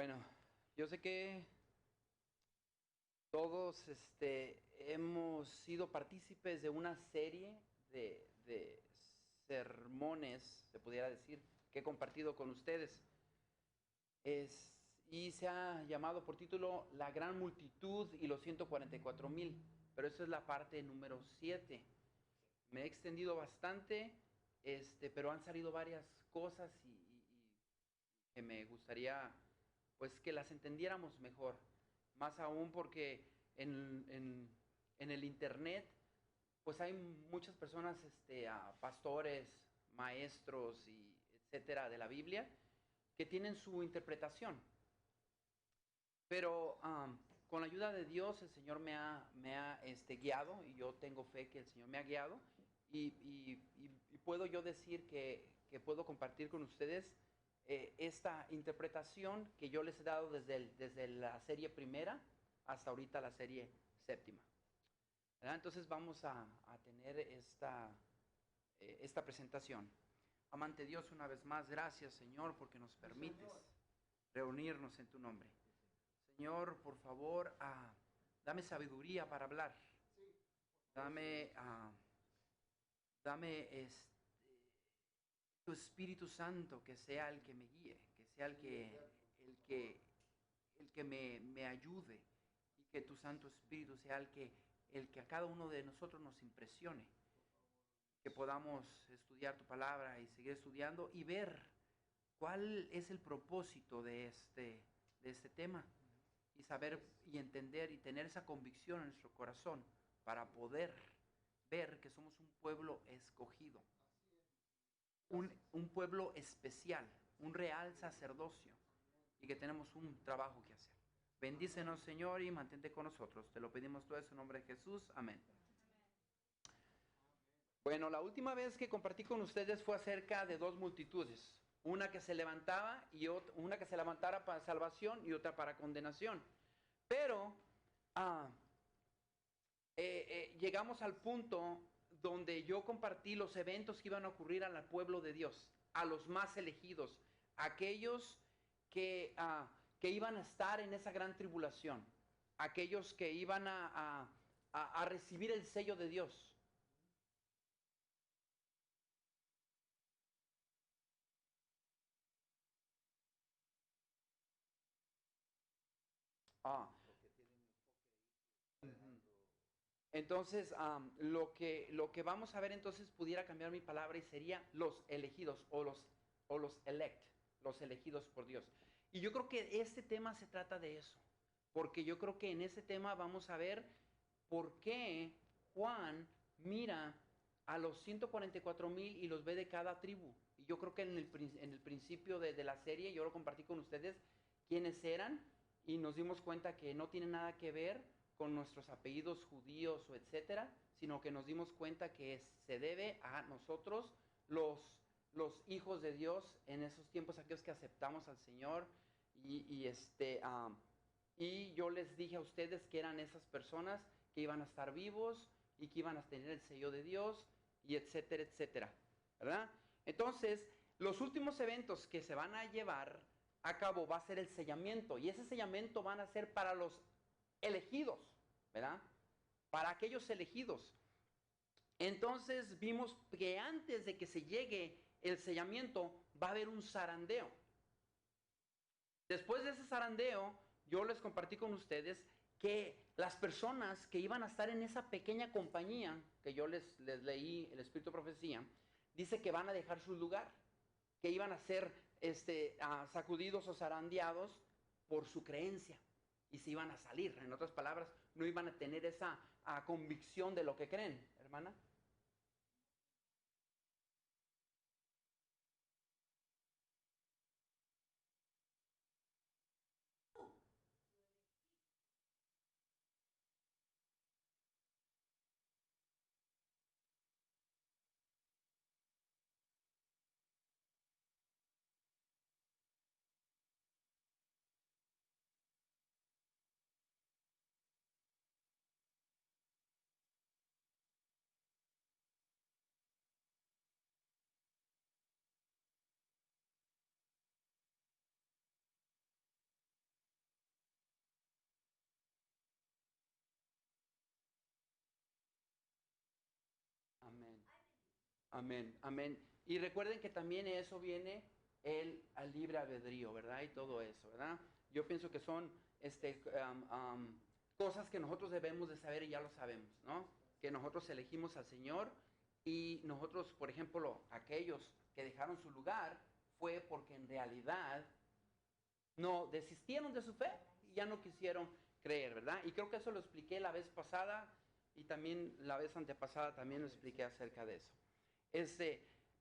Bueno, yo sé que todos hemos sido partícipes de una serie de sermones, se pudiera decir, que he compartido con ustedes. Y se ha llamado por título La gran multitud y los 144,000, pero esa es la parte número 7. Me he extendido bastante, pero han salido varias cosas y que me gustaría pues que las entendiéramos mejor. Más aún porque en el internet pues hay muchas personas, pastores, maestros y etcétera de la Biblia que tienen su interpretación. Pero con la ayuda de Dios el Señor me ha guiado y yo tengo fe que el Señor me ha guiado y puedo yo decir que puedo compartir con ustedes esta interpretación que yo les he dado desde la serie primera hasta ahorita la serie séptima. ¿Verdad? Entonces vamos a tener esta presentación. Amante Dios, una vez más, gracias Señor porque nos permites reunirnos en tu nombre. Señor, por favor, dame sabiduría para hablar. Dame, dame tu Espíritu Santo que sea el que me guíe, que sea el que me ayude y que tu Santo Espíritu sea el que a cada uno de nosotros nos impresione. Que podamos estudiar tu palabra y seguir estudiando y ver cuál es el propósito de este tema y saber y entender y tener esa convicción en nuestro corazón para poder ver que somos un pueblo escogido, un pueblo especial, un real sacerdocio y que tenemos un trabajo que hacer. Bendícenos, Señor, y mantente con nosotros. Te lo pedimos todo eso en nombre de Jesús. Amén. Bueno, la última vez que compartí con ustedes fue acerca de dos multitudes. Una que se levantaba y una que se levantara para salvación y otra para condenación. Pero llegamos al punto donde yo compartí los eventos que iban a ocurrir al pueblo de Dios, a los más elegidos, aquellos que iban a estar en esa gran tribulación, aquellos que iban a recibir el sello de Dios. Ah, entonces, lo que vamos a ver entonces pudiera cambiar mi palabra y sería los elegidos o los elect, los elegidos por Dios. Y yo creo que este tema se trata de eso, porque yo creo que en ese tema vamos a ver por qué Juan mira a los 144,000 y los ve de cada tribu. Y yo creo que en el principio de la serie yo lo compartí con ustedes quiénes eran y nos dimos cuenta que no tiene nada que ver con nuestros apellidos judíos o etcétera, sino que nos dimos cuenta que se debe a nosotros los hijos de Dios en esos tiempos, aquellos que aceptamos al Señor y yo les dije a ustedes que eran esas personas que iban a estar vivos y que iban a tener el sello de Dios y etcétera, etcétera, ¿verdad? Entonces, los últimos eventos que se van a llevar a cabo va a ser el sellamiento y ese sellamiento van a ser para los elegidos, ¿verdad? Para aquellos elegidos. Entonces vimos que antes de que se llegue el sellamiento va a haber un zarandeo. Después de ese zarandeo, yo les compartí con ustedes que las personas que iban a estar en esa pequeña compañía, que yo les leí el Espíritu de Profecía, dice que van a dejar su lugar, que iban a ser sacudidos o zarandeados por su creencia y se iban a salir. En otras palabras, no iban a tener esa convicción de lo que creen, hermana. Amén, amén. Y recuerden que también eso viene al libre albedrío, ¿verdad? Y todo eso, ¿verdad? Yo pienso que son cosas que nosotros debemos de saber y ya lo sabemos, ¿no? Que nosotros elegimos al Señor y nosotros, por ejemplo, aquellos que dejaron su lugar fue porque en realidad no desistieron de su fe y ya no quisieron creer, ¿verdad? Y creo que eso lo expliqué la vez pasada y también la vez antepasada también lo expliqué acerca de eso.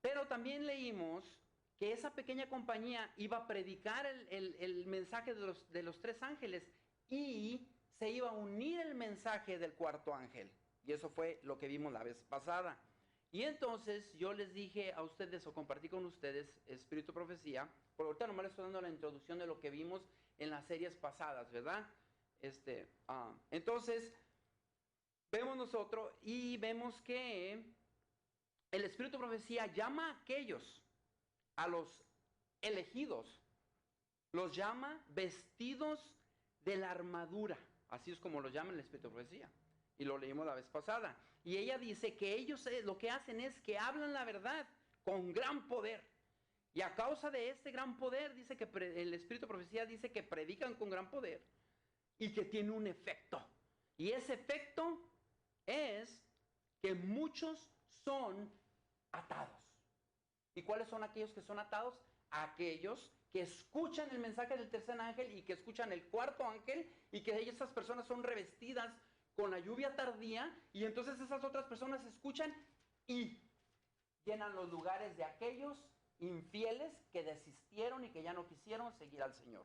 Pero también leímos que esa pequeña compañía iba a predicar el mensaje de los tres ángeles y se iba a unir el mensaje del cuarto ángel. Y eso fue lo que vimos la vez pasada. Y entonces yo les dije a ustedes o compartí con ustedes Espíritu Profecía, por ahorita nomás les estoy dando la introducción de lo que vimos en las series pasadas, ¿verdad? Entonces, vemos nosotros y vemos que el Espíritu Profecía llama a aquellos, a los elegidos, los llama vestidos de la armadura. Así es como lo llama el Espíritu Profecía. Y lo leímos la vez pasada. Y ella dice que ellos lo que hacen es que hablan la verdad con gran poder. Y a causa de este gran poder, dice que el Espíritu Profecía dice que predican con gran poder y que tiene un efecto. Y ese efecto es que muchos son atados. ¿Y cuáles son aquellos que son atados? Aquellos que escuchan el mensaje del tercer ángel y que escuchan el cuarto ángel y que esas personas son revestidas con la lluvia tardía y entonces esas otras personas escuchan y llenan los lugares de aquellos infieles que desistieron y que ya no quisieron seguir al Señor.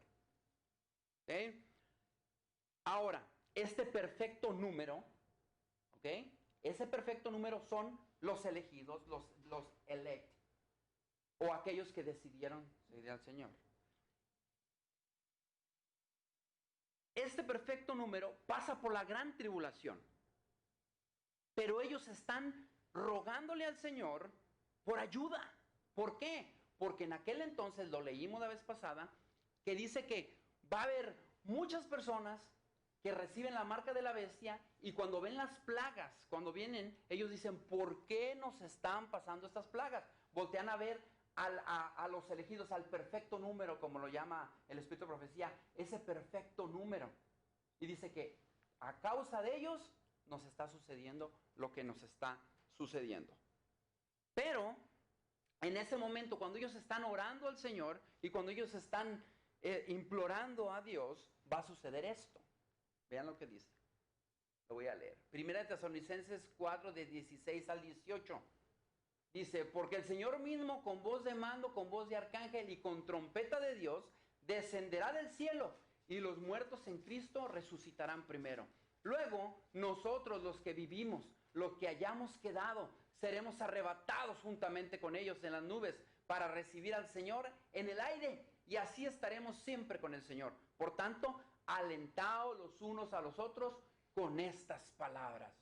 ¿Okay? Ahora, este perfecto número, ¿ok? Ese perfecto número son los elegidos, los elect, o aquellos que decidieron seguir al Señor. Este perfecto número pasa por la gran tribulación, pero ellos están rogándole al Señor por ayuda. ¿Por qué? Porque en aquel entonces, lo leímos la vez pasada, que dice que va a haber muchas personas que reciben la marca de la bestia y cuando ven las plagas, cuando vienen, ellos dicen, ¿por qué nos están pasando estas plagas? Voltean a ver a los elegidos, al perfecto número, como lo llama el Espíritu de Profecía, ese perfecto número. Y dice que a causa de ellos nos está sucediendo lo que nos está sucediendo. Pero en ese momento, cuando ellos están orando al Señor y cuando ellos están implorando a Dios, va a suceder esto. Vean lo que dice. Lo voy a leer. Primera de Tesalonicenses 4, de 16 al 18. Dice, porque el Señor mismo con voz de mando, con voz de arcángel y con trompeta de Dios, descenderá del cielo y los muertos en Cristo resucitarán primero. Luego, nosotros los que vivimos, los que hayamos quedado, seremos arrebatados juntamente con ellos en las nubes para recibir al Señor en el aire y así estaremos siempre con el Señor. Por tanto, alentaos los unos a los otros con estas palabras.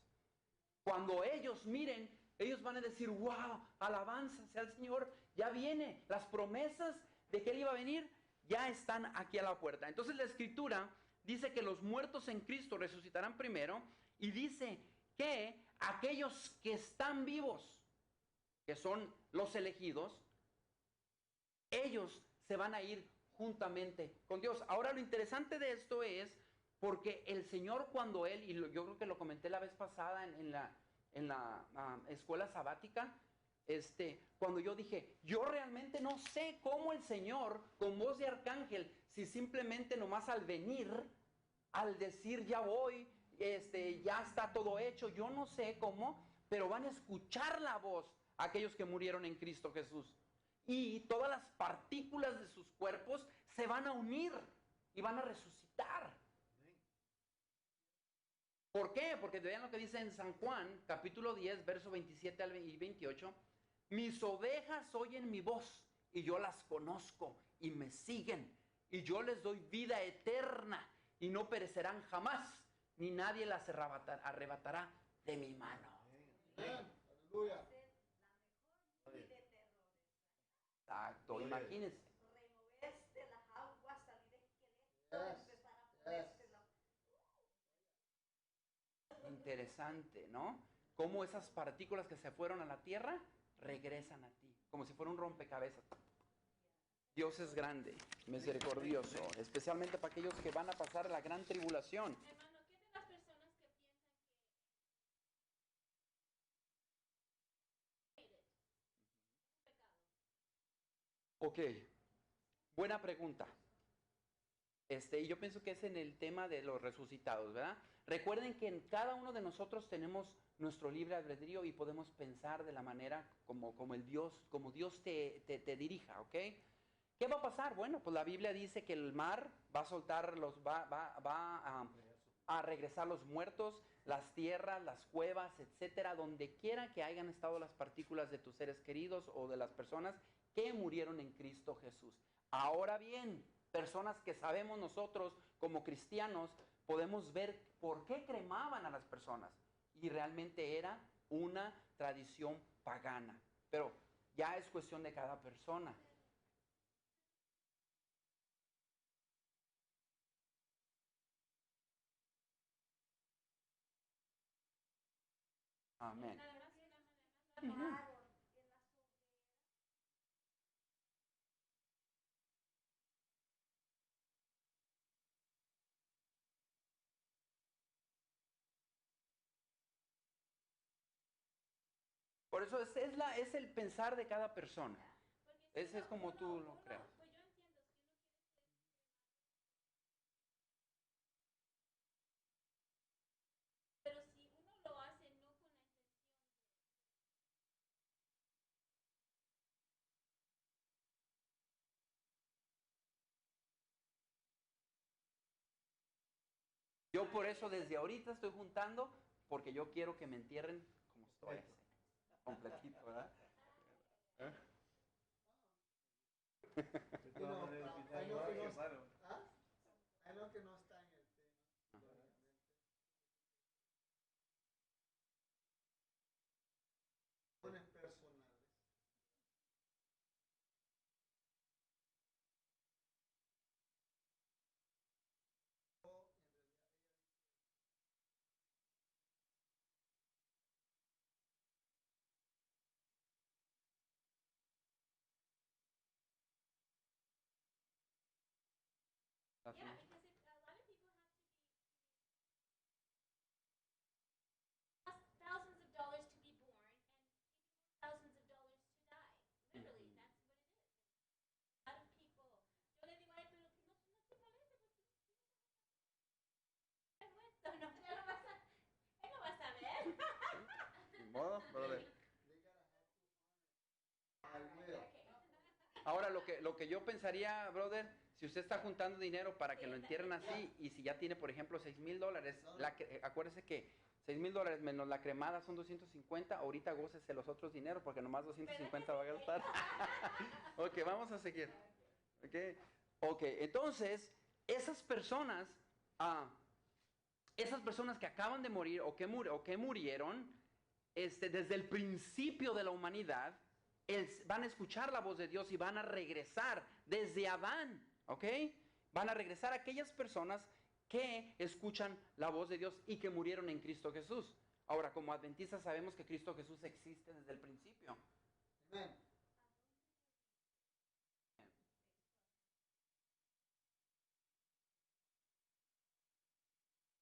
Cuando ellos miren, ellos van a decir, wow, alabanza sea el Señor, ya viene, las promesas de que Él iba a venir ya están aquí a la puerta. Entonces la Escritura dice que los muertos en Cristo resucitarán primero y dice que aquellos que están vivos, que son los elegidos, ellos se van a ir juntamente con Dios. Ahora lo interesante de esto es porque el Señor cuando Él, y yo creo que lo comenté la vez pasada en la escuela sabática, cuando yo dije, yo realmente no sé cómo el Señor, con voz de arcángel, si simplemente nomás al venir, al decir ya voy, ya está todo hecho, yo no sé cómo, pero van a escuchar la voz aquellos que murieron en Cristo Jesús. Y todas las partículas de sus cuerpos se van a unir y van a resucitar. ¿Por qué? Porque vean lo que dice en San Juan, capítulo 10, verso 27 y 28. Mis ovejas oyen mi voz y yo las conozco y me siguen. Y yo les doy vida eterna y no perecerán jamás, ni nadie las arrebatará de mi mano. Aleluya. Exacto, imagínense. Removeste las aguas, salir esqueletos, Interesante, ¿no? Cómo esas partículas que se fueron a la tierra regresan a ti, como si fuera un rompecabezas. Dios es grande, misericordioso, especialmente para aquellos que van a pasar la gran tribulación. Hermano, ¿qué de las personas que piensan que es pecado? Ok, buena pregunta. Y yo pienso que es en el tema de los resucitados, ¿verdad? Recuerden que en cada uno de nosotros tenemos nuestro libre albedrío y podemos pensar de la manera como Dios te dirija, ¿ok? ¿Qué va a pasar? Bueno, pues la Biblia dice que el mar va a soltar a regresar los muertos, las tierras, las cuevas, etcétera, donde quiera que hayan estado las partículas de tus seres queridos o de las personas que murieron en Cristo Jesús. Ahora bien, personas que sabemos nosotros como cristianos, podemos ver por qué cremaban a las personas. Y realmente era una tradición pagana. Pero ya es cuestión de cada persona. Amén. Por eso es el pensar de cada persona. Ese es como tú lo creas. Pues yo entiendo, si uno quiere ser pero si uno lo hace no con la intención Yo por eso desde ahorita estoy juntando, porque yo quiero que me entierren como estoy, así, completito, ¿verdad? Hay lo que no está en el tema, lógicamente. Ponen personales. O en realidad ella dice, yeah, because if, a lot of people have to be thousands of dollars to be born and even more thousands of dollars to die. Literally, that's what it is. A lot of people. Yo le digo a él, pero no, no te moleste, pues tú no muerto, no, él no va a saber. Ni modo, brother. they gotta have to honor. I will. Ahora, lo que yo pensaría, brother, si usted está juntando dinero para que lo entierren así, y si ya tiene, por ejemplo, $6,000, acuérdese que $6,000 menos la cremada son 250, ahorita gócese los otros dineros, porque nomás 250 va a gastar. Ok, vamos a seguir. Ok, entonces, esas personas que acaban de morir o que murieron, desde el principio de la humanidad, van a escuchar la voz de Dios y van a regresar desde Adán, ¿ok? Van a regresar aquellas personas que escuchan la voz de Dios y que murieron en Cristo Jesús. Ahora, como adventistas sabemos que Cristo Jesús existe desde el principio. Amen.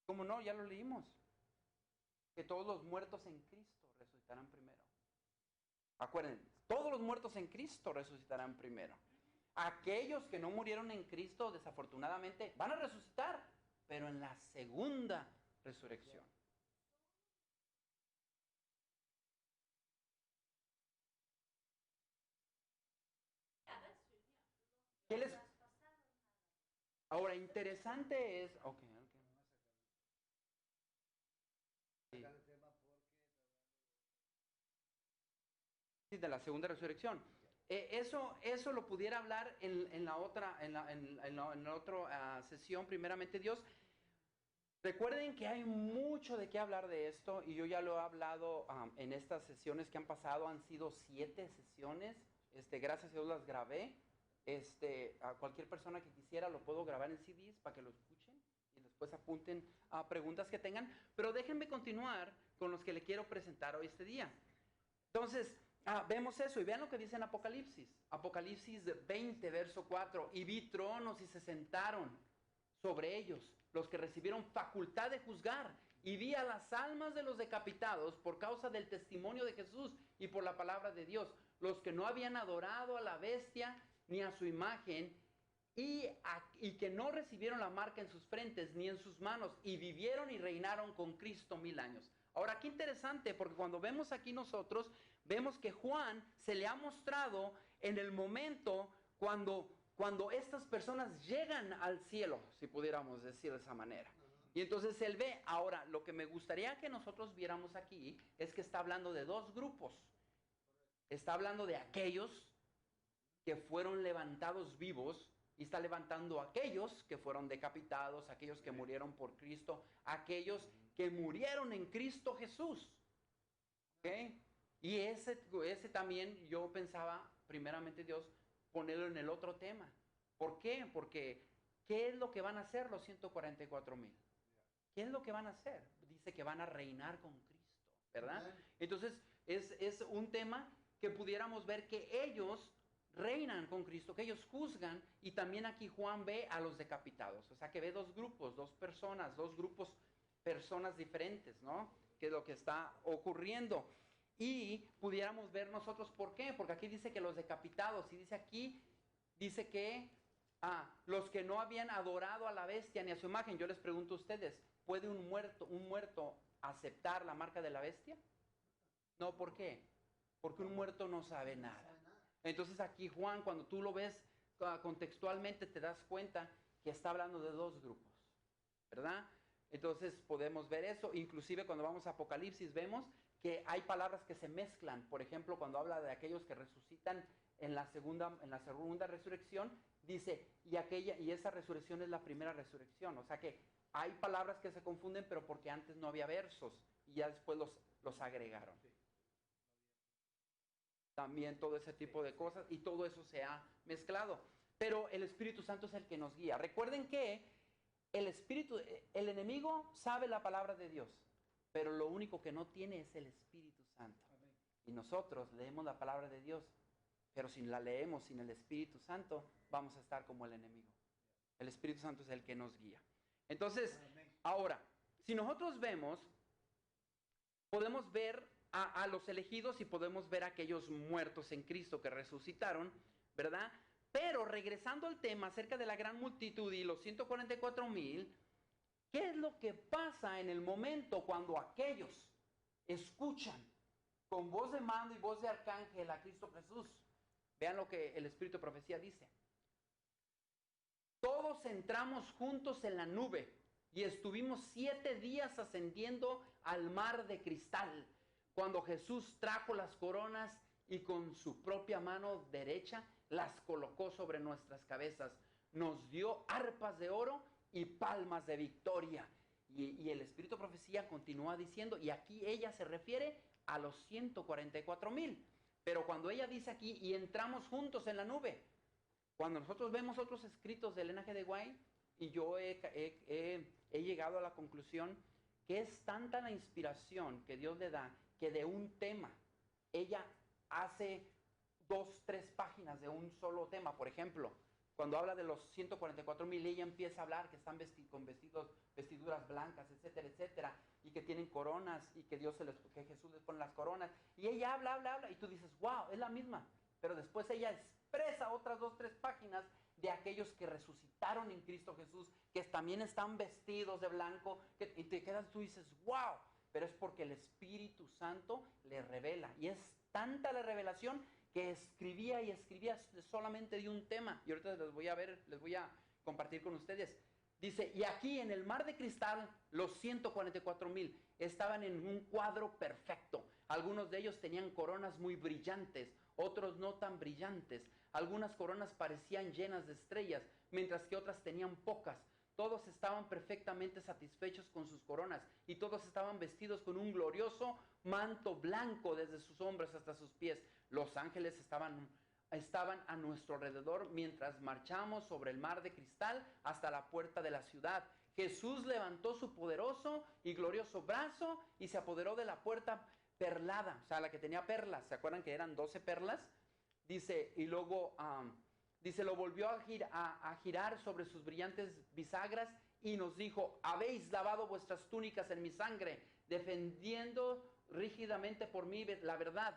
¿Cómo no? Ya lo leímos. Que todos los muertos en Cristo resucitarán primero. Acuérdense, todos los muertos en Cristo resucitarán primero. Aquellos que no murieron en Cristo, desafortunadamente, van a resucitar, pero en la segunda resurrección. ¿Qué les... Ahora, interesante es... Ok. Sí. Sí, de la segunda resurrección. Eso lo pudiera hablar en la otra sesión, primeramente Dios. Recuerden que hay mucho de qué hablar de esto y yo ya lo he hablado en estas sesiones que han pasado, han sido 7 sesiones, gracias a Dios las grabé. A cualquier persona que quisiera lo puedo grabar en CDs para que lo escuchen y después apunten a preguntas que tengan, pero déjenme continuar con los que le quiero presentar hoy este día. Entonces, Vemos eso y vean lo que dice en Apocalipsis. Apocalipsis 20, verso 4. Y vi tronos y se sentaron sobre ellos los que recibieron facultad de juzgar. Y vi a las almas de los decapitados por causa del testimonio de Jesús y por la palabra de Dios. Los que no habían adorado a la bestia ni a su imagen y que no recibieron la marca en sus frentes ni en sus manos y vivieron y reinaron con Cristo 1000 años. Ahora, qué interesante, porque cuando vemos aquí nosotros, vemos que Juan se le ha mostrado en el momento cuando estas personas llegan al cielo, si pudiéramos decir de esa manera. Y entonces él ve. Ahora, lo que me gustaría que nosotros viéramos aquí es que está hablando de dos grupos. Está hablando de aquellos que fueron levantados vivos y está levantando a aquellos que fueron decapitados, aquellos que murieron por Cristo, aquellos que murieron en Cristo Jesús. ¿Okay? Y ese también yo pensaba, primeramente Dios, ponerlo en el otro tema. ¿Por qué? Porque ¿qué es lo que van a hacer los 144,000? ¿Qué es lo que van a hacer? Dice que van a reinar con Cristo, ¿verdad? Entonces es un tema que pudiéramos ver que ellos reinan con Cristo, que ellos juzgan, y también aquí Juan ve a los decapitados. O sea que ve dos grupos, dos grupos, personas diferentes, ¿no? Que es lo que está ocurriendo. Y pudiéramos ver nosotros por qué, porque aquí dice que los decapitados, y dice aquí, dice que los que no habían adorado a la bestia ni a su imagen. Yo les pregunto a ustedes, ¿puede un muerto aceptar la marca de la bestia? No, ¿por qué? Porque un muerto no sabe nada. Entonces aquí Juan, cuando tú lo ves contextualmente, te das cuenta que está hablando de dos grupos, ¿verdad? Entonces podemos ver eso. Inclusive cuando vamos a Apocalipsis vemos que hay palabras que se mezclan. Por ejemplo, cuando habla de aquellos que resucitan en la segunda resurrección, dice, y esa resurrección es la primera resurrección. O sea que hay palabras que se confunden, pero porque antes no había versos y ya después los agregaron. También todo ese tipo de cosas, y todo eso se ha mezclado. Pero el Espíritu Santo es el que nos guía. Recuerden que el enemigo sabe la palabra de Dios, pero lo único que no tiene es el Espíritu Santo. Y nosotros leemos la palabra de Dios, pero si la leemos sin el Espíritu Santo, vamos a estar como el enemigo. El Espíritu Santo es el que nos guía. Entonces, ahora, si nosotros vemos, podemos ver a los elegidos y podemos ver a aquellos muertos en Cristo que resucitaron, ¿verdad? Pero regresando al tema acerca de la gran multitud y los 144,000, ¿qué es lo que pasa en el momento cuando aquellos escuchan con voz de mando y voz de arcángel a Cristo Jesús? Vean lo que el Espíritu de Profecía dice. Todos entramos juntos en la nube y estuvimos 7 días ascendiendo al mar de cristal, cuando Jesús trajo las coronas y con su propia mano derecha las colocó sobre nuestras cabezas. Nos dio arpas de oro y palmas de victoria. Y el Espíritu de Profecía continúa diciendo, y aquí ella se refiere a los 144,000. Pero cuando ella dice aquí, y entramos juntos en la nube, cuando nosotros vemos otros escritos de Elena G. de White, y yo he llegado a la conclusión que es tanta la inspiración que Dios le da, que de un tema, ella hace 2, 3 páginas de un solo tema. Por ejemplo, cuando habla de los 144,000, ella empieza a hablar que están con vestiduras blancas, etcétera, etcétera, y que tienen coronas, y que que Jesús les pone las coronas, y ella habla, y tú dices, wow, es la misma. Pero después ella expresa otras 2, 3 páginas de aquellos que resucitaron en Cristo Jesús, que también están vestidos de blanco, y te quedas, tú dices, wow. Pero es porque el Espíritu Santo le revela. Y es tanta la revelación que escribía solamente de un tema. Y ahorita les voy a compartir con ustedes. Dice, y aquí en el mar de cristal, los 144,000 estaban en un cuadro perfecto. Algunos de ellos tenían coronas muy brillantes, otros no tan brillantes. Algunas coronas parecían llenas de estrellas, mientras que otras tenían pocas. Todos estaban perfectamente satisfechos con sus coronas y todos estaban vestidos con un glorioso manto blanco desde sus hombros hasta sus pies. Los ángeles estaban a nuestro alrededor mientras marchamos sobre el mar de cristal hasta la puerta de la ciudad. Jesús levantó su poderoso y glorioso brazo y se apoderó de la puerta perlada, o sea, la que tenía perlas. ¿Se acuerdan que eran 12 perlas? Dice, y luego, dice, lo volvió a girar sobre sus brillantes bisagras y nos dijo, habéis lavado vuestras túnicas en mi sangre, defendiendo rígidamente por mí la verdad.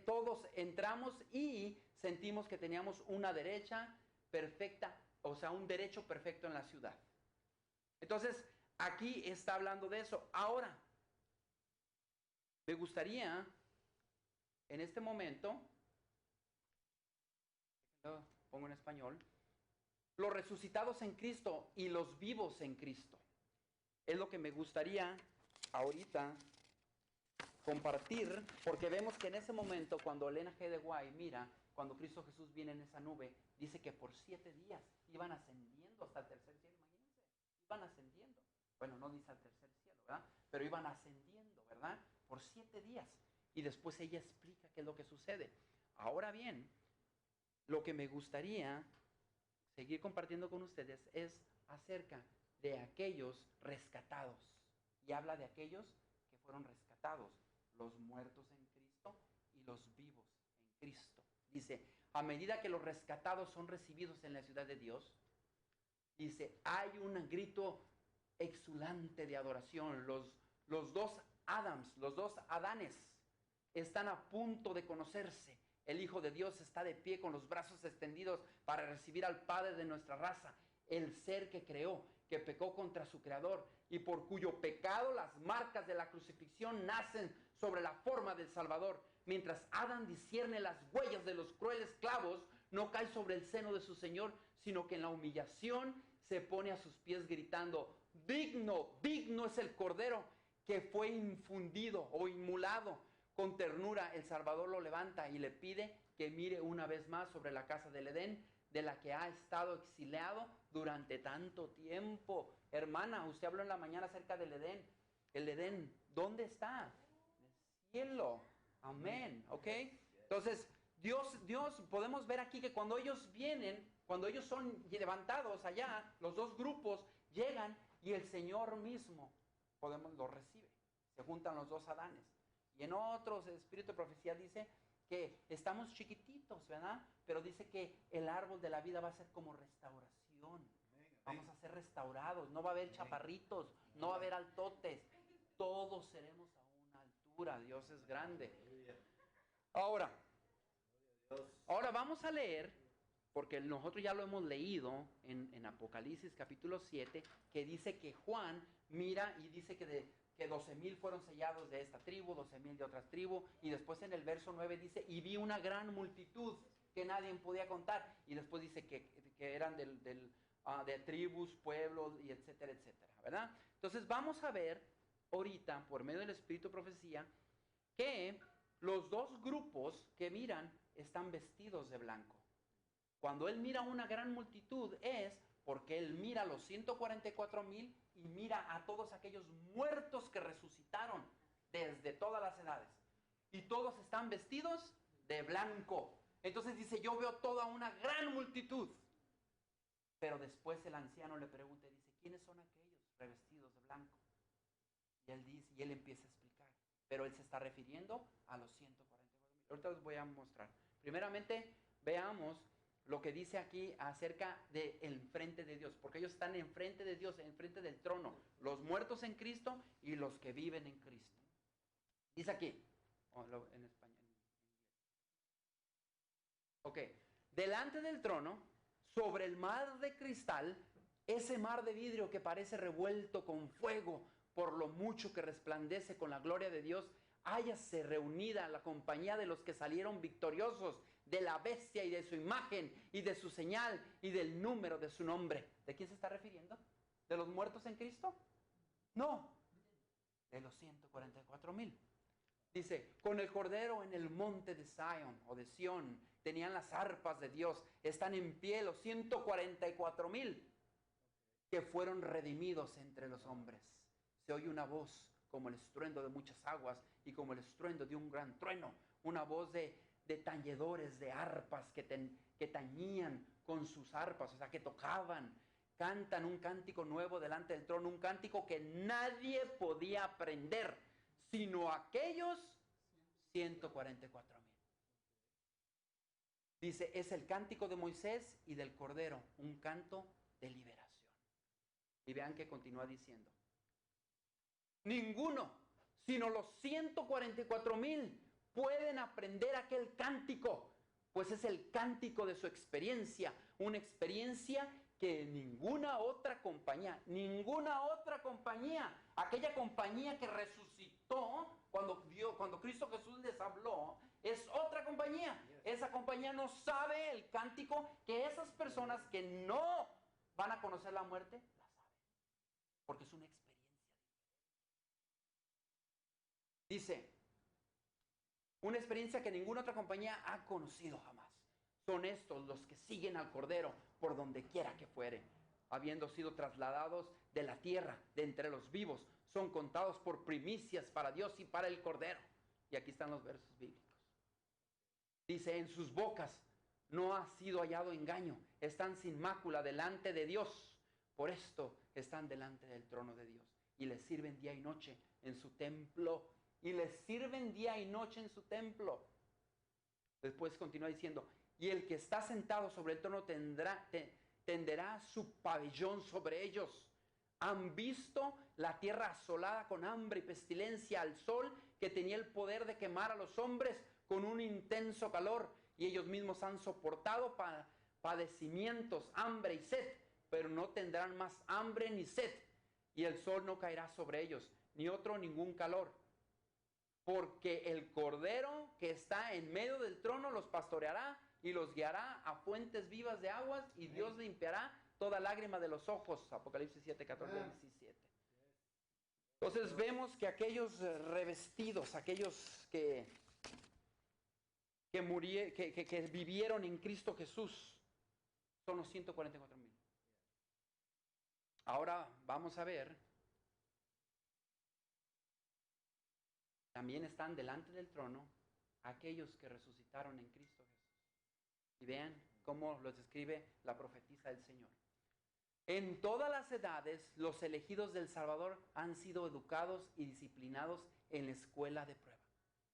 Todos entramos y sentimos que teníamos una derecha perfecta, o sea, un derecho perfecto en la ciudad. Entonces, aquí está hablando de eso. Ahora, me gustaría, en este momento, lo pongo en español, los resucitados en Cristo y los vivos en Cristo. Es lo que me gustaría ahorita compartir, porque vemos que en ese momento, cuando Elena G. de White mira, cuando Cristo Jesús viene en esa nube, dice que por 7 días iban ascendiendo hasta el tercer cielo, imagínense, iban ascendiendo. Bueno, no dice al tercer cielo, ¿verdad? Pero iban ascendiendo, ¿verdad? Por 7 días. Y después ella explica qué es lo que sucede. Ahora bien, lo que me gustaría seguir compartiendo con ustedes es acerca de aquellos rescatados. Y habla de aquellos que fueron rescatados, los muertos en Cristo y los vivos en Cristo. Dice, a medida que los rescatados son recibidos en la ciudad de Dios, dice, hay un grito exulante de adoración. Los dos Adams, los dos Adanes, están a punto de conocerse. El Hijo de Dios está de pie con los brazos extendidos para recibir al Padre de nuestra raza, el ser que creó, que pecó contra su Creador y por cuyo pecado las marcas de la crucifixión nacen sobre la forma del Salvador. Mientras Adán discierne las huellas de los crueles clavos, no cae sobre el seno de su Señor, sino que en la humillación se pone a sus pies gritando, digno, digno es el Cordero que fue infundido o inmolado. Con ternura el Salvador lo levanta y le pide que mire una vez más sobre la casa del Edén, de la que ha estado exiliado durante tanto tiempo. Hermana, usted habló en la mañana acerca del Edén. El Edén, ¿dónde está? En el cielo. Amén. ¿Ok? Entonces, Dios, podemos ver aquí que cuando ellos vienen, cuando ellos son levantados allá, los dos grupos llegan y el Señor mismo, lo recibe. Se juntan los dos Adanes. Y en otros espíritu de profecía dice que estamos chiquititos, ¿verdad? Pero dice que el árbol de la vida va a ser como restauración. Vamos a ser restaurados. No va a haber chaparritos, no va a haber altotes. Todos seremos a una altura. Dios es grande. Ahora vamos a leer, porque nosotros ya lo hemos leído en Apocalipsis capítulo 7, que dice que Juan mira y dice que 12,000 fueron sellados de esta tribu, 12,000 de otra tribu, y después en el verso 9 dice, y vi una gran multitud que nadie podía contar, y después dice que eran de tribus, pueblos, y etcétera, etcétera, ¿verdad? Entonces vamos a ver ahorita, por medio del Espíritu de Profecía, que los dos grupos que miran están vestidos de blanco. Cuando él mira una gran multitud es porque él mira a los 144,000 y mira a todos aquellos muertos que resucitaron desde todas las edades. Y todos están vestidos de blanco. Entonces dice, yo veo toda una gran multitud. Pero después el anciano le pregunta y dice, ¿quiénes son aquellos revestidos de blanco? Y él dice, y él empieza a explicar. Pero él se está refiriendo a los 144,000. Ahorita les voy a mostrar. Primeramente, veamos lo que dice aquí acerca de el frente de Dios, porque ellos están enfrente de Dios, enfrente del trono, los muertos en Cristo y los que viven en Cristo. Dice aquí, en español. Ok, delante del trono, sobre el mar de cristal, ese mar de vidrio que parece revuelto con fuego por lo mucho que resplandece con la gloria de Dios, hállase reunida la compañía de los que salieron victoriosos de la bestia y de su imagen y de su señal y del número de su nombre. ¿De quién se está refiriendo? ¿De los muertos en Cristo? No, de los 144,000. Dice, con el Cordero en el monte de Sion o de Sión, tenían las arpas de Dios, están en pie los 144,000 que fueron redimidos entre los hombres. Se oye una voz como el estruendo de muchas aguas y como el estruendo de un gran trueno, una voz de tañedores de arpas que tañían con sus arpas, o sea, que tocaban, cantan un cántico nuevo delante del trono, un cántico que nadie podía aprender, sino aquellos 144,000. Dice, es el cántico de Moisés y del Cordero, un canto de liberación. Y vean que continúa diciendo, ninguno, sino los 144,000 pueden aprender aquel cántico, pues es el cántico de su experiencia, una experiencia que ninguna otra compañía, aquella compañía que resucitó cuando Cristo Jesús les habló, es otra compañía. Esa compañía no sabe el cántico que esas personas que no van a conocer la muerte, la saben, porque es una experiencia diferente. Dice, una experiencia que ninguna otra compañía ha conocido jamás. Son estos los que siguen al Cordero por donde quiera que fuere, habiendo sido trasladados de la tierra, de entre los vivos, son contados por primicias para Dios y para el Cordero. Y aquí están los versos bíblicos. Dice, en sus bocas no ha sido hallado engaño, están sin mácula delante de Dios, por esto están delante del trono de Dios y les sirven día y noche en su templo. Y les sirven día y noche en su templo. Después continúa diciendo, y el que está sentado sobre el trono tenderá su pabellón sobre ellos. Han visto la tierra asolada con hambre y pestilencia, al sol que tenía el poder de quemar a los hombres con un intenso calor, y ellos mismos han soportado padecimientos, hambre y sed, pero no tendrán más hambre ni sed, y el sol no caerá sobre ellos, ni ningún calor. Porque el Cordero que está en medio del trono los pastoreará y los guiará a fuentes vivas de aguas, y Dios limpiará toda lágrima de los ojos. Apocalipsis 7, 14, 17. Entonces vemos que aquellos revestidos, aquellos que vivieron en Cristo Jesús, son los 144,000. Ahora vamos a ver, también están delante del trono aquellos que resucitaron en Cristo Jesús. Y vean cómo los describe la profetisa del Señor. En todas las edades, los elegidos del Salvador han sido educados y disciplinados en la escuela de prueba.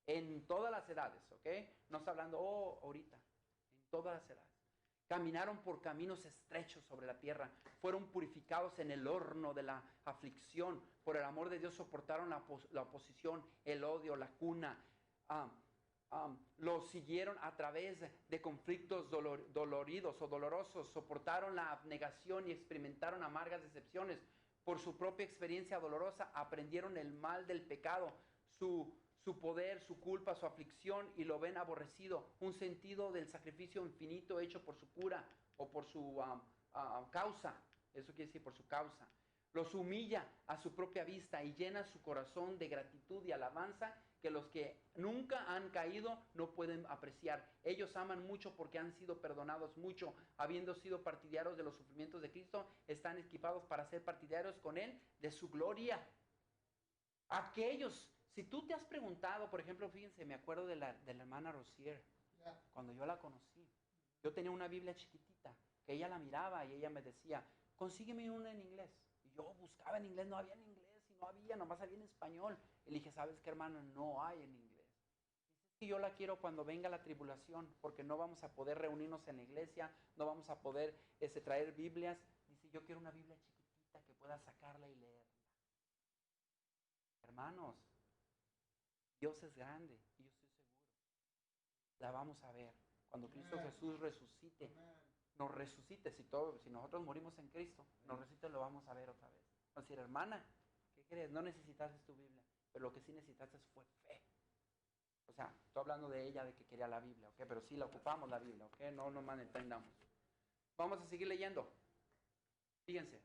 En todas las edades, ¿ok? No está hablando, ahorita. En todas las edades. Caminaron por caminos estrechos sobre la tierra. Fueron purificados en el horno de la aflicción. Por el amor de Dios soportaron la oposición, el odio, la cuna. Los siguieron a través de conflictos doloridos o dolorosos. Soportaron la abnegación y experimentaron amargas decepciones. Por su propia experiencia dolorosa aprendieron el mal del pecado, su poder, su culpa, su aflicción, y lo ven aborrecido. Un sentido del sacrificio infinito hecho por su cura o por su causa. Eso quiere decir por su causa. Los humilla a su propia vista y llena su corazón de gratitud y alabanza que los que nunca han caído no pueden apreciar. Ellos aman mucho porque han sido perdonados mucho. Habiendo sido partidarios de los sufrimientos de Cristo, están equipados para ser partidarios con Él de su gloria. Aquellos, si tú te has preguntado, por ejemplo, fíjense, me acuerdo de la hermana Rosier, cuando yo la conocí. Yo tenía una Biblia chiquitita, que ella la miraba y ella me decía, consígueme una en inglés. Y yo buscaba en inglés, no había en inglés, y no había, nomás había en español. Y le dije, ¿sabes qué, hermano? No hay en inglés. Dice que yo la quiero cuando venga la tribulación, porque no vamos a poder reunirnos en la iglesia, no vamos a poder traer Biblias. Dice, yo quiero una Biblia chiquitita que pueda sacarla y leerla. Hermanos, Dios es grande y yo estoy seguro. La vamos a ver. Cuando Cristo Jesús resucite, nos resucite, si nosotros morimos en Cristo, nos resucite, lo vamos a ver otra vez. Vamos a decir, hermana, ¿qué crees? No necesitaste tu Biblia, pero lo que sí necesitaste fue fe. O sea, estoy hablando de ella, de que quería la Biblia, ¿ok? Pero sí la ocupamos la Biblia, ¿ok? No nos malentendamos. Vamos a seguir leyendo. Fíjense.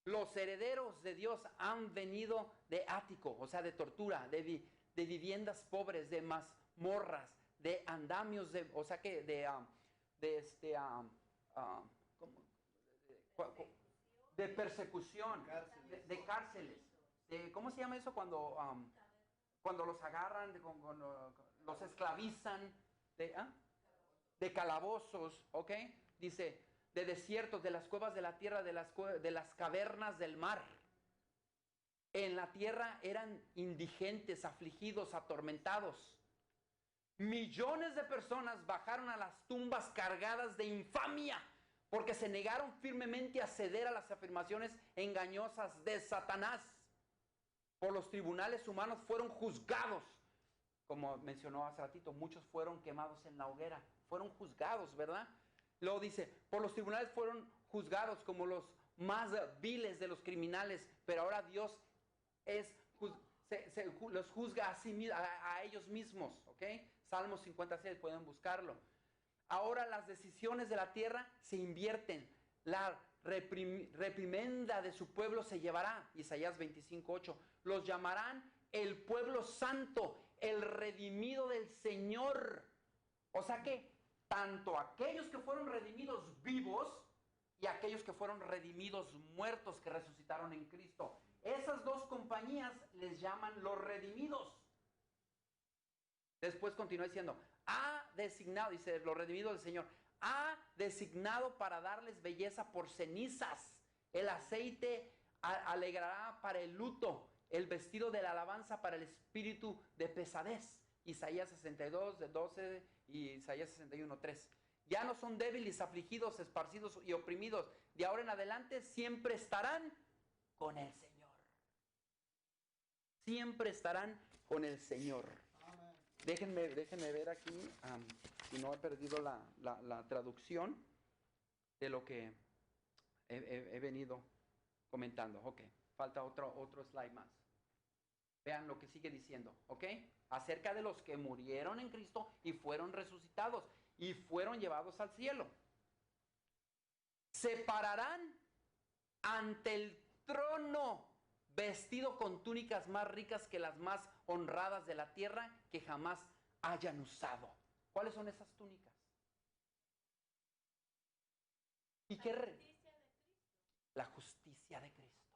Los herederos de Dios han venido de ático, o sea, de tortura, de viviendas pobres, de mazmorras, de andamios, o sea que de persecución, de cárceles. ¿Cómo se llama eso cuando los agarran, los esclavizan? De calabozos, ¿ok? Dice, de desiertos, de las cuevas de la tierra, de las cavernas del mar. en la tierra eran indigentes, afligidos, atormentados. Millones de personas bajaron a las tumbas cargadas de infamia porque se negaron firmemente a ceder a las afirmaciones engañosas de Satanás. Por los tribunales humanos fueron juzgados. Como mencionó hace ratito, muchos fueron quemados en la hoguera. Fueron juzgados, ¿verdad? Luego dice, por los tribunales fueron juzgados como los más viles de los criminales, pero ahora Dios los juzga a ellos mismos, ¿ok? Salmos 56, pueden buscarlo. Ahora las decisiones de la tierra se invierten. La reprimenda de su pueblo se llevará. Isaías 25:8. Los llamarán el pueblo santo, el redimido del Señor. O sea que tanto aquellos que fueron redimidos vivos y aquellos que fueron redimidos muertos que resucitaron en Cristo, esas dos compañías les llaman los redimidos. Después continúa diciendo, ha designado, dice, los redimidos del Señor, ha designado para darles belleza por cenizas. El aceite alegrará para el luto, el vestido de la alabanza para el espíritu de pesadez. Isaías 62:12 y Isaías 61:3. Ya no son débiles, afligidos, esparcidos y oprimidos. De ahora en adelante siempre estarán con el Señor. Siempre estarán con el Señor. Déjenme ver aquí, si no he perdido la traducción de lo que he venido comentando. Ok, falta otro slide más. Vean lo que sigue diciendo, ¿ok? Acerca de los que murieron en Cristo y fueron resucitados y fueron llevados al cielo. Se pararán ante el trono, vestido con túnicas más ricas que las más honradas de la tierra que jamás hayan usado. ¿Cuáles son esas túnicas? ¿Y qué? La justicia de Cristo.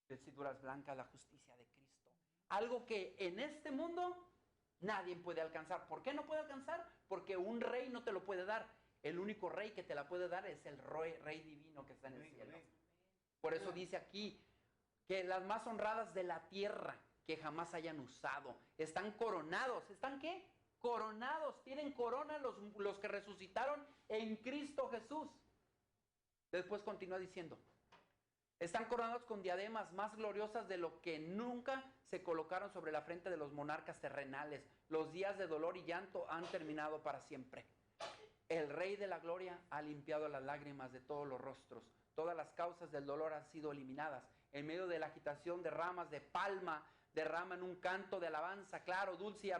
Vestiduras blancas, la justicia de Cristo. Algo que en este mundo nadie puede alcanzar. ¿Por qué no puede alcanzar? Porque un rey no te lo puede dar. El único rey que te la puede dar es el rey divino que está en el cielo. Por eso dice aquí que las más honradas de la tierra que jamás hayan usado están coronados. ¿Están qué? Coronados. Tienen corona los que resucitaron en Cristo Jesús. Después continúa diciendo, están coronados con diademas más gloriosas de lo que nunca se colocaron sobre la frente de los monarcas terrenales. Los días de dolor y llanto han terminado para siempre. El Rey de la Gloria ha limpiado las lágrimas de todos los rostros. Todas las causas del dolor han sido eliminadas. En medio de la agitación de ramas de palma, derraman un canto de alabanza claro, dulce y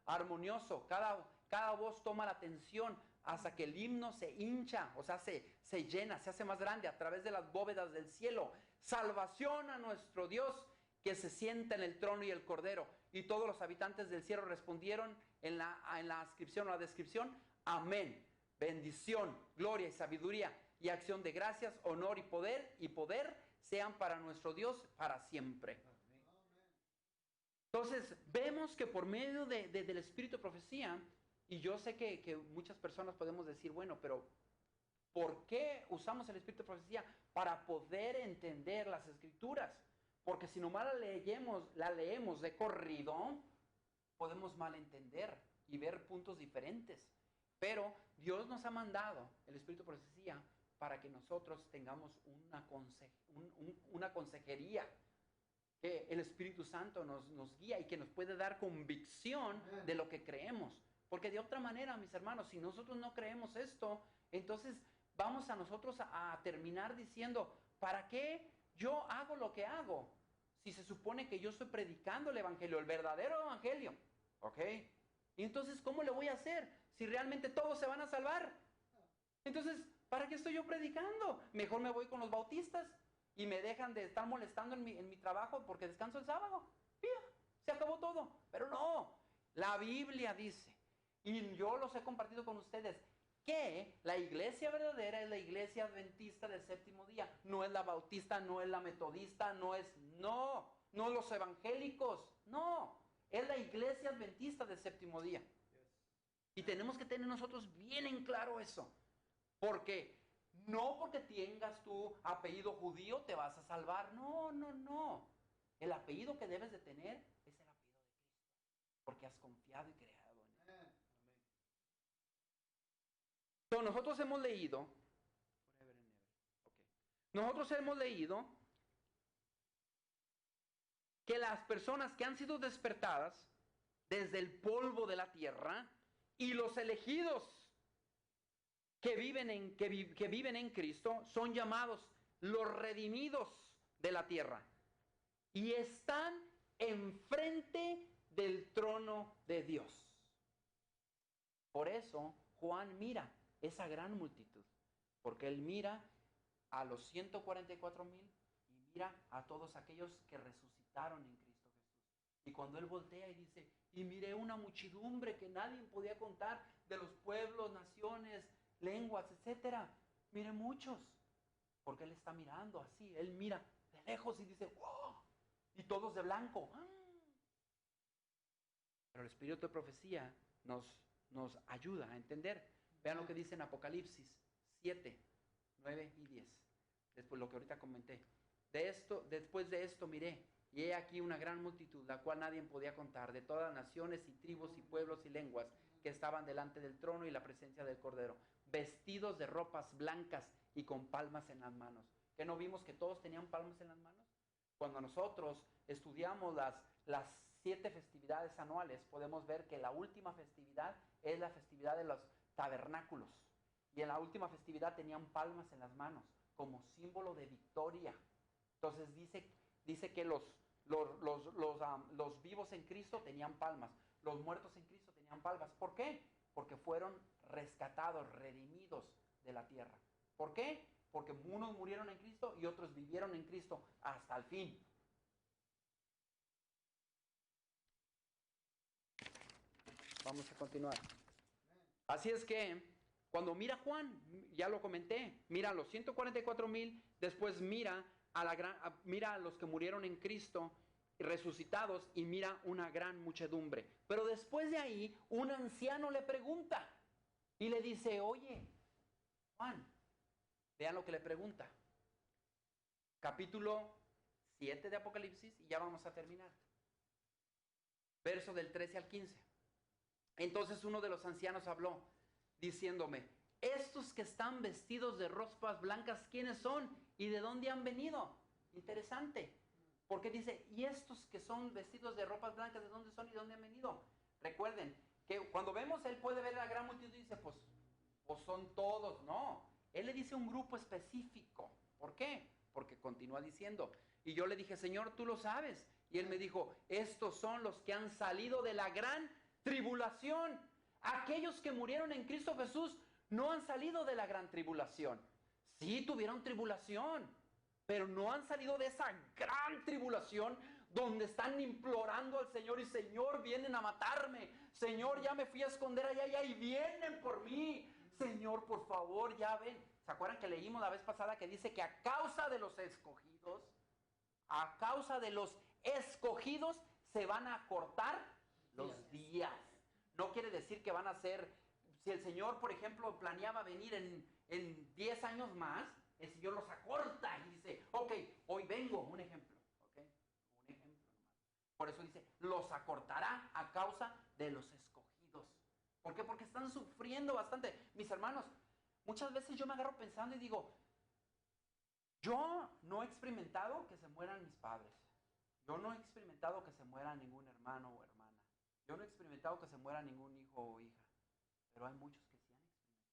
armonioso. Cada voz toma la atención hasta que el himno se hincha, o sea, se llena, se hace más grande a través de las bóvedas del cielo. Salvación a nuestro Dios que se sienta en el trono y el cordero. Y todos los habitantes del cielo respondieron en la descripción, amén. Bendición, gloria y sabiduría y acción de gracias, honor y poder sean para nuestro Dios para siempre. Entonces, vemos que por medio del espíritu de profecía, y yo sé que muchas personas podemos decir, bueno, pero ¿por qué usamos el espíritu de profecía? Para poder entender las escrituras. Porque si nomás la leemos de corrido, podemos malentender y ver puntos diferentes. Pero Dios nos ha mandado el espíritu de profecía para que nosotros tengamos una consejería, que el Espíritu Santo nos guía y que nos puede dar convicción de lo que creemos. Porque de otra manera, mis hermanos, si nosotros no creemos esto, entonces vamos a nosotros a terminar diciendo, ¿para qué yo hago lo que hago? Si se supone que yo estoy predicando el evangelio, el verdadero evangelio, ¿ok? Y entonces, ¿cómo le voy a hacer si realmente todos se van a salvar? Entonces, ¿para qué estoy yo predicando? Mejor me voy con los bautistas y me dejan de estar molestando en mi trabajo porque descanso el sábado. ¡Pía! Se acabó todo. Pero no, la Biblia dice, y yo los he compartido con ustedes, que la iglesia verdadera es la iglesia adventista del séptimo día. No es la bautista, no es la metodista, no los evangélicos, no. Es la iglesia adventista del séptimo día. Y tenemos que tener nosotros bien en claro eso. Porque no porque tengas tu apellido judío te vas a salvar. No. El apellido que debes de tener es el apellido de Cristo, porque has confiado y creado en Él. Amén. Entonces, nosotros hemos leído que las personas que han sido despertadas desde el polvo de la tierra y los elegidos que viven en Cristo son llamados los redimidos de la tierra y están enfrente del trono de Dios. Por eso Juan mira esa gran multitud, porque él mira a los 144,000 y mira a todos aquellos que resucitaron en Cristo Jesús. Y cuando él voltea y dice, y miré una muchedumbre que nadie podía contar, de los pueblos, naciones, lenguas, etcétera. Mire muchos, porque él está mirando así, él mira de lejos y dice, wow, y todos de blanco. Pero el espíritu de profecía nos ayuda a entender. Vean lo que dice en Apocalipsis 7, 9 y 10. Después lo que ahorita comenté. Después de esto miré, y he aquí una gran multitud, la cual nadie podía contar, de todas naciones y tribus y pueblos y lenguas, que estaban delante del trono y la presencia del Cordero, vestidos de ropas blancas y con palmas en las manos. ¿Que no vimos que todos tenían palmas en las manos? Cuando nosotros estudiamos las 7 festividades anuales, podemos ver que la última festividad es la festividad de los tabernáculos. Y en la última festividad tenían palmas en las manos, como símbolo de victoria. Entonces dice que los vivos en Cristo tenían palmas, los muertos en Cristo tenían palmas. ¿Por qué? Porque fueron rescatados, redimidos de la tierra. ¿Por qué? Porque unos murieron en Cristo y otros vivieron en Cristo hasta el fin. Vamos a continuar. Así es que cuando mira Juan, ya lo comenté, mira a los 144,000, después mira a los que murieron en Cristo resucitados y mira una gran muchedumbre. Pero después de ahí, un anciano le pregunta y le dice, oye, Juan, vean lo que le pregunta. Capítulo 7 de Apocalipsis y ya vamos a terminar. Verso del 13 al 15. Entonces uno de los ancianos habló diciéndome, estos que están vestidos de ropas blancas, ¿quiénes son? ¿Y de dónde han venido? Interesante. Porque dice, ¿y estos que son vestidos de ropas blancas, de dónde son y de dónde han venido? Recuerden que cuando vemos, él puede ver a la gran multitud y dice, pues son todos. No, él le dice un grupo específico. ¿Por qué? Porque continúa diciendo. Y yo le dije, Señor, tú lo sabes. Y él me dijo, estos son los que han salido de la gran tribulación. Aquellos que murieron en Cristo Jesús no han salido de la gran tribulación. Sí tuvieron tribulación, pero no han salido de esa gran tribulación donde están implorando al Señor y Señor, vienen a matarme. Señor, ya me fui a esconder allá y vienen por mí. Señor, por favor, ya ven. ¿Se acuerdan que leímos la vez pasada que dice que a causa de los escogidos se van a cortar los días? No quiere decir que van a ser, si el Señor, por ejemplo, planeaba venir en 10 años más, el Señor los acorta y dice, ok, hoy vengo, un ejemplo, ok, un ejemplo nomás. Por eso dice, los acortará a causa de los escogidos. ¿Por qué? Porque están sufriendo bastante. Mis hermanos, muchas veces yo me agarro pensando y digo, yo no he experimentado que se mueran mis padres. Yo no he experimentado que se muera ningún hermano o hermana. Yo no he experimentado que se muera ningún hijo o hija. Pero hay muchos que sí han experimentado.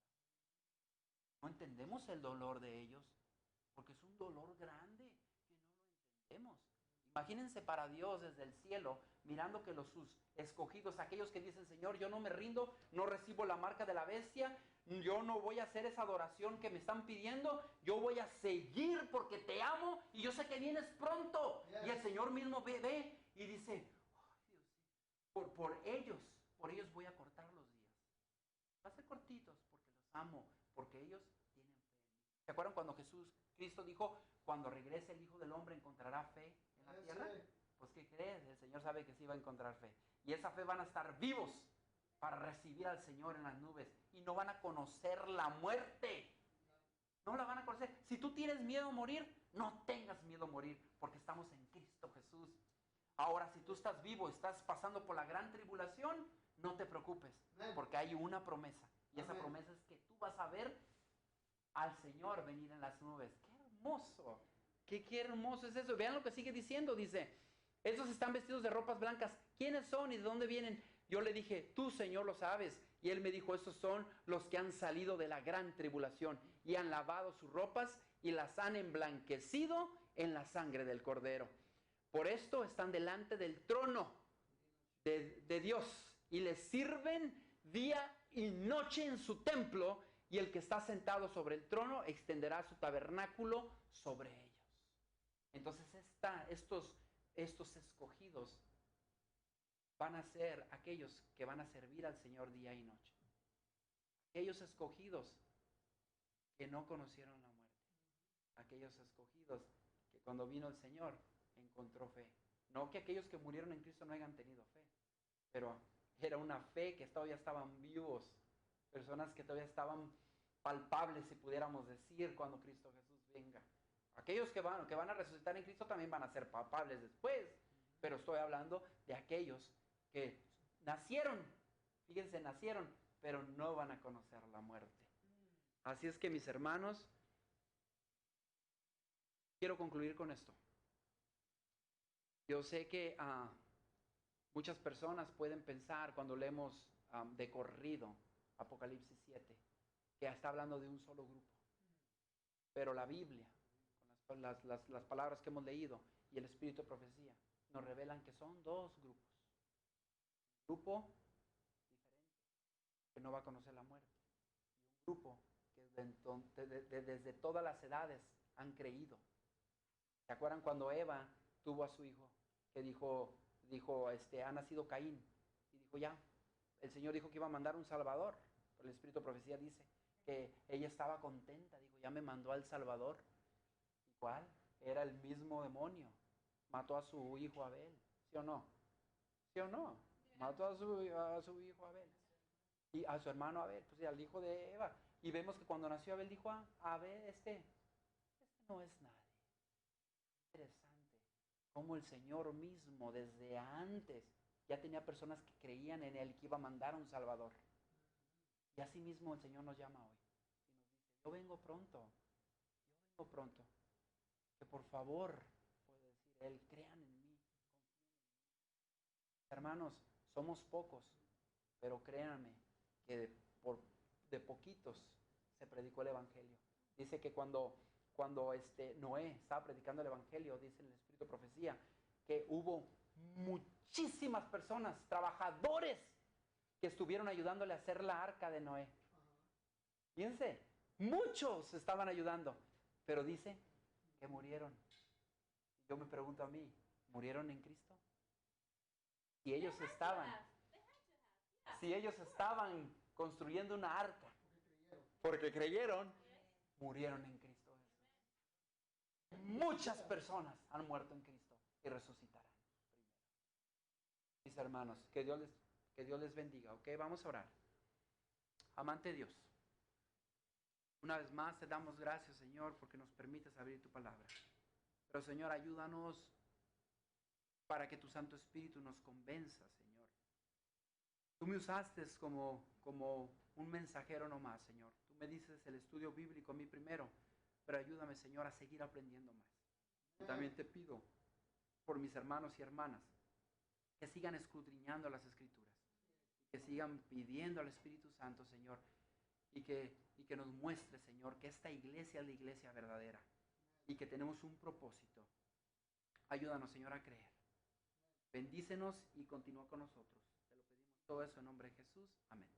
No entendemos el dolor de ellos, porque es un dolor grande que no lo entendemos. Imagínense para Dios desde el cielo, mirando que sus escogidos, aquellos que dicen, Señor, yo no me rindo, no recibo la marca de la bestia, yo no voy a hacer esa adoración que me están pidiendo, yo voy a seguir porque te amo y yo sé que vienes pronto. Yes. Y el Señor mismo ve y dice, oh, Dios, por ellos voy a cortar los días. Va a ser cortitos porque los amo, porque ellos tienen fe en mí. ¿Se acuerdan cuando Cristo dijo, cuando regrese el Hijo del Hombre encontrará fe en la tierra? Pues ¿qué crees? El Señor sabe que sí va a encontrar fe. Y esa fe van a estar vivos para recibir al Señor en las nubes. Y no van a conocer la muerte. No la van a conocer. Si tú tienes miedo a morir, no tengas miedo a morir, porque estamos en Cristo. Cristo Jesús. Ahora, si tú estás vivo, estás pasando por la gran tribulación, no te preocupes, porque hay una promesa. Y esa promesa es que tú vas a ver al Señor venir en las nubes. ¡Qué hermoso! ¡Qué hermoso es eso! Vean lo que sigue diciendo. Dice, estos están vestidos de ropas blancas. ¿Quiénes son y de dónde vienen? Yo le dije, tú, Señor, lo sabes. Y él me dijo, estos son los que han salido de la gran tribulación y han lavado sus ropas y las han emblanquecido en la sangre del Cordero. Por esto están delante del trono de Dios y les sirven día y noche en su templo, y el que está sentado sobre el trono extenderá su tabernáculo sobre ellos. Entonces estos escogidos van a ser aquellos que van a servir al Señor día y noche. Aquellos escogidos que no conocieron la muerte. Aquellos escogidos que cuando vino el Señor encontró fe. No que aquellos que murieron en Cristo no hayan tenido fe, pero era una fe que todavía estaban vivos. Personas que todavía estaban palpables, si pudiéramos decir, cuando Cristo Jesús venga. Aquellos que van a resucitar en Cristo también van a ser palpables después. Pero estoy hablando de aquellos que nacieron, fíjense, nacieron, pero no van a conocer la muerte. Así es que, mis hermanos, quiero concluir con esto. Yo sé que muchas personas pueden pensar cuando leemos de corrido Apocalipsis 7, que está hablando de un solo grupo. Pero la Biblia, con las palabras que hemos leído y el Espíritu de Profecía, nos revelan que son dos grupos. Un grupo diferente, que no va a conocer la muerte. Y un grupo que desde todas las edades han creído. ¿Se acuerdan cuando Eva tuvo a su hijo? Que dijo, ha nacido Caín. Y dijo, ya, el Señor dijo que iba a mandar un Salvador. Pero el Espíritu de Profecía dice que ella estaba contenta. Dijo, ya me mandó al Salvador. ¿Cuál? Era el mismo demonio. Mató a su hijo Abel. ¿Sí o no? ¿Sí o no? Mató a su hijo Abel. Y a su hermano Abel, pues al hijo de Eva. Y vemos que cuando nació Abel dijo, Abel, este no es nadie. Interesante. Como el Señor mismo desde antes ya tenía personas que creían en Él, que iba a mandar a un Salvador. Y así mismo el Señor nos llama hoy. Y nos dice, yo vengo pronto. Que por favor, puede decir Él, crean en mí, confíen en mí. Hermanos, somos pocos, pero créanme que de poquitos se predicó el Evangelio. Dice que cuando Noé estaba predicando el Evangelio, dice en el Espíritu de Profecía, que hubo muchísimas personas, trabajadores, que estuvieron ayudándole a hacer la arca de Noé. Fíjense, muchos estaban ayudando, pero dice que murieron. Yo me pregunto a mí, ¿murieron en Cristo? Si ellos estaban construyendo una arca, porque creyeron, murieron en Cristo Jesús. Muchas personas han muerto en Cristo y resucitarán primero. Mis hermanos, que Dios les bendiga. Ok, vamos a orar. Amante Dios, una vez más te damos gracias, Señor, porque nos permites abrir tu palabra. Pero, Señor, ayúdanos para que tu Santo Espíritu nos convenza, Señor. Tú me usaste como un mensajero nomás, Señor. Tú me dices el estudio bíblico a mí primero, pero ayúdame, Señor, a seguir aprendiendo más. Y también te pido por mis hermanos y hermanas que sigan escudriñando las Escrituras, que sigan pidiendo al Espíritu Santo, Señor, y que nos muestre, Señor, que esta iglesia es la iglesia verdadera y que tenemos un propósito. Ayúdanos, Señor, a creer. Bendícenos y continúa con nosotros. Te lo pedimos todo eso en nombre de Jesús. Amén.